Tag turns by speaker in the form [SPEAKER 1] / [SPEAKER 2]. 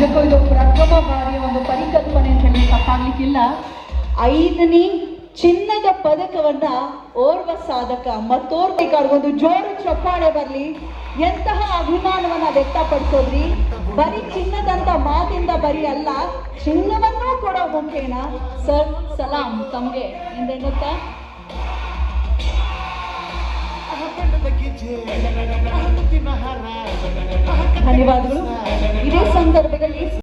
[SPEAKER 1] ನಿಜಕ್ಕೂ ಇದು ಪ್ರಥಮ ಬಾರಿಯ ಒಂದು ಪರಿಕಲ್ಪನೆ ಅಂತ ಹೇಳಿ ತಪ್ಪಾಗ್ಲಿಕ್ಕಿಲ್ಲ. 5ನೇ ಚಿನ್ನದ ಪದಕವನ್ನ ಓರ್ವ ಸಾಧಕ ಮತ್ತೋರ್ಬೇಕಾರ್ಗೊಂದು ಜೋರು ಚಪ್ಪಾಳೆ ಬರಲಿ. ಎಂತಹ ಅಭಿಮಾನವನ್ನ ವ್ಯಕ್ತಪಡಿಸೋದ್ರಿ. ಬರೀ ಚಿನ್ನದಂತ ಮಾತಿಂದ ಬರೀ ಅಲ್ಲ, ಚಿನ್ನವನ್ನೂ ಕೊಡೋ ಮುಖೇನ ಸರ್ ಸಲಾಂ ತಮಗೆ ಎಂದೇನುತ್ತಾ ಧನ್ಯವಾದಗಳು. ಇದೇ ಸಂದರ್ಭದಲ್ಲಿ